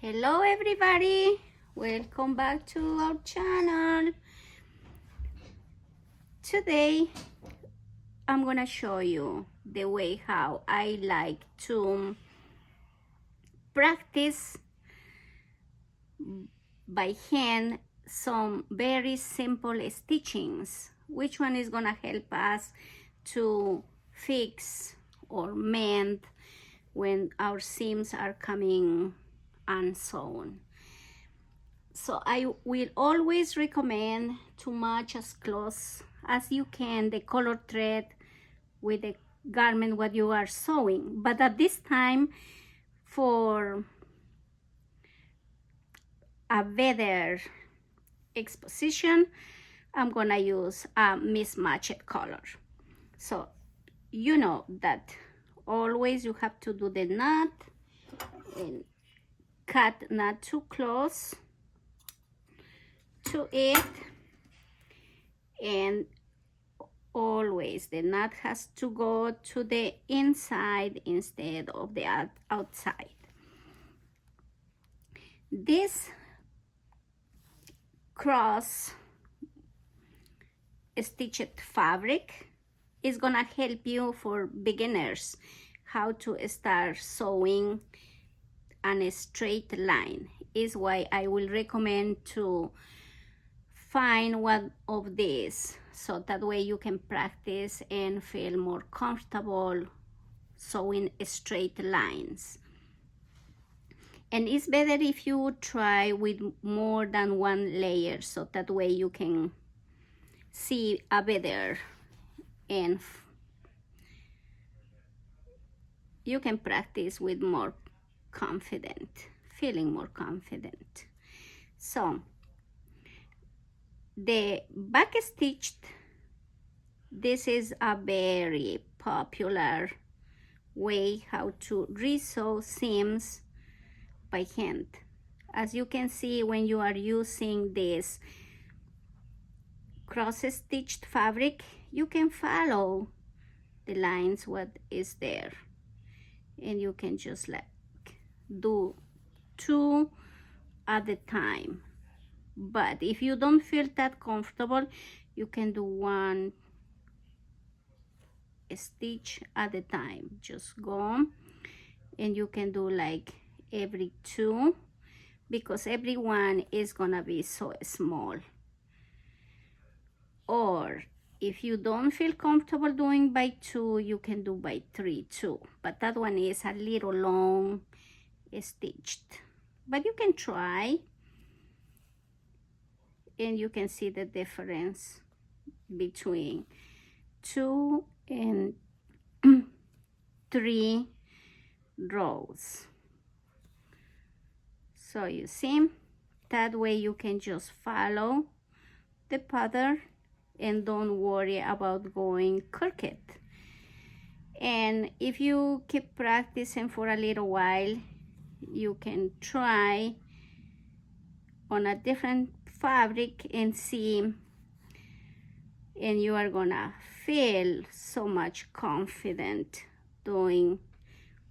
Hello everybody, welcome back to our channel. Today I'm gonna show you the way how I like to practice by hand some very simple stitchings. Which one is gonna help us to fix or mend when our seams are coming unsewn. So I will always recommend to match as close as you can the color thread with the garment what you are sewing. But at this time, for a better exposition, I'm gonna use a mismatched color. So you know that always you have to do the knot and cut not too close to it, and always the knot has to go to the inside instead of the outside. This cross stitched fabric is gonna help you for beginners how to start sewing on a straight line. Is why I will recommend to find one of these, so that way you can practice and feel more comfortable sewing straight lines. And it's better if you try with more than one layer, so that way you can see a better and you can practice with more confident, feeling more confident. So the back stitched, this is a very popular way how to resew seams by hand. As you can see, when you are using this cross-stitched fabric, you can follow the lines what is there, and you can just like do two at a time. But if you don't feel that comfortable, you can do one stitch at a time. Just go, and you can do like every two, because every one is gonna be so small. Or if you don't feel comfortable doing by two, you can do by three too, but that one is a little long stitched, but you can try and you can see the difference between two and three rows. So you see, that way you can just follow the pattern and don't worry about going crooked. And if you keep practicing for a little while, you can try on a different fabric and see, and you are gonna feel so much confident doing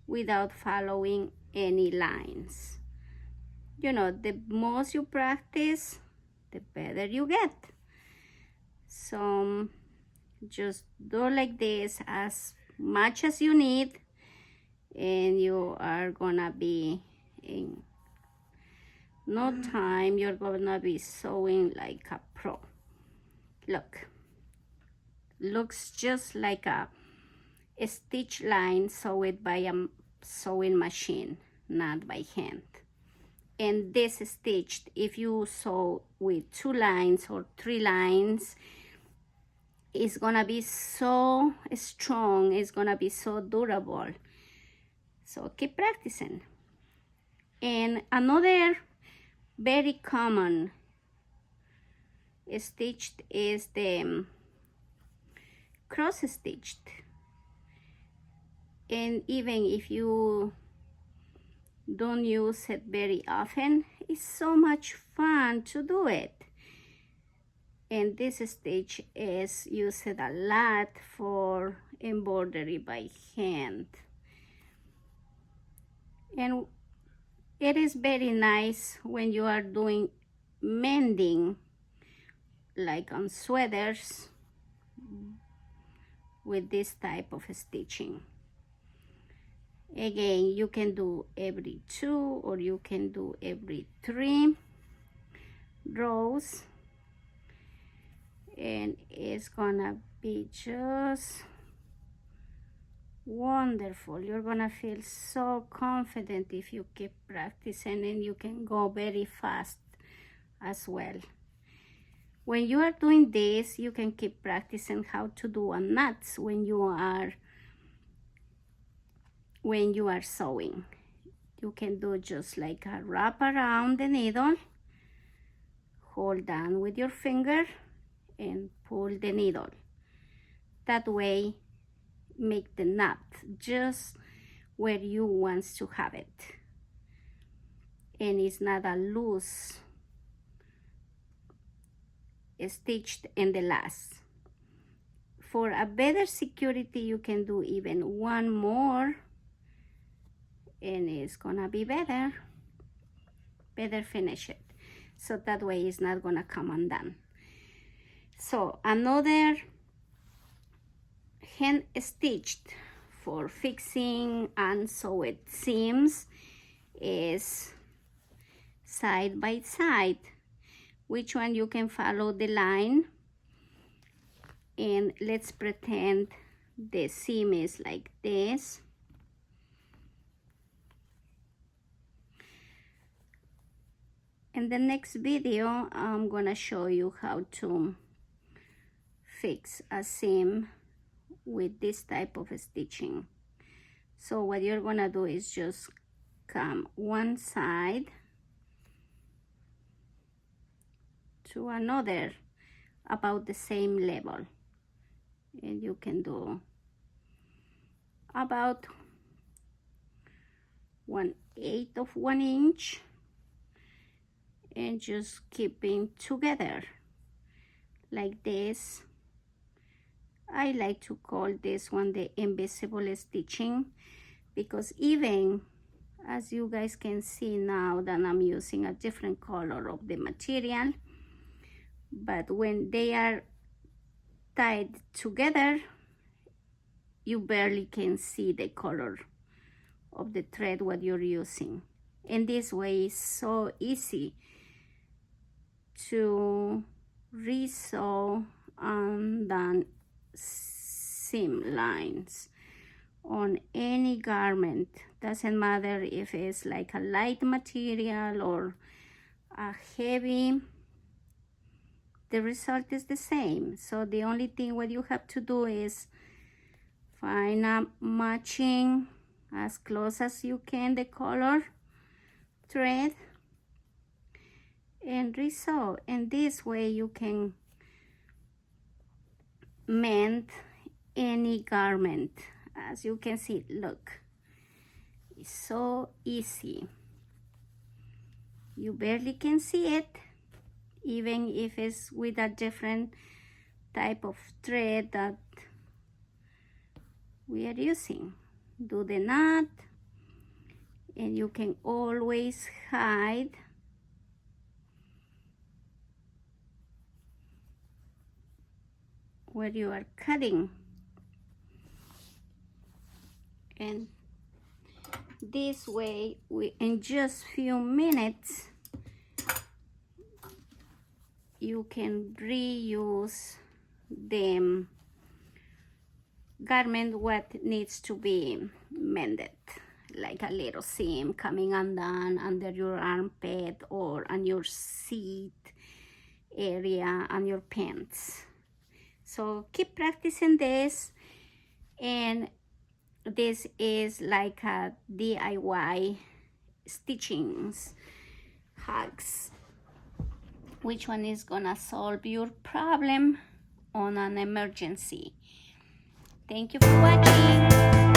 without following any lines. You know, the most you practice, the better you get. So just do like this as much as you need, and you are gonna be in no time, you're gonna be sewing like a pro. Look, looks just like a stitch line sewed by a sewing machine, not by hand. And this stitched, if you sew with two lines or three lines, it's gonna be so strong, it's gonna be so durable. So keep practicing. And another very common stitched is the cross stitched. And even if you don't use it very often, it's so much fun to do it. And this stitch is used a lot for embroidery by hand. And It is very nice when you are doing mending, like on sweaters, with this type of stitching. Again, you can do every 2 or you can do every 3 rows, and it's gonna be just wonderful. You're gonna feel so confident if you keep practicing, and you can go very fast as well. When you are doing this, you can keep practicing how to do a knots when you are sewing. You can do just like a wrap around the needle, hold down with your finger and pull the needle. That way, make the knot just where you want to have it, and it's not a loose stitched in the last. For a better security, you can do even one more, and it's gonna be better finish it, so that way it's not gonna come undone. So another hand stitched for fixing and sewed seams is side by side, which one you can follow the line, and let's pretend the seam is like this. In the next video, I'm gonna show you how to fix a seam with this type of stitching. So what you're gonna do is just come one side to another about the same level, and you can do about 1/8 of 1 inch, and just keeping together like this. I like to call this one the invisible stitching, because even as you guys can see now that I'm using a different color of the material, but when they are tied together, you barely can see the color of the thread what you're using. And this way is so easy to resew undone seam lines on any garment. Doesn't matter if it's like a light material or a heavy, the result is the same. So the only thing what you have to do is find a matching as close as you can the color thread and resew, and this way you can mend any garment. As you can see, look, it's so easy. You barely can see it, even if it's with a different type of thread that we are using. Do the knot, and you can always hide where you are cutting, and this way in just few minutes you can reuse the garment what needs to be mended, like a little seam coming undone under your armpit or on your seat area on your pants. So keep practicing this, and this is like a DIY stitchings hacks, which one is gonna solve your problem on an emergency. Thank you for watching.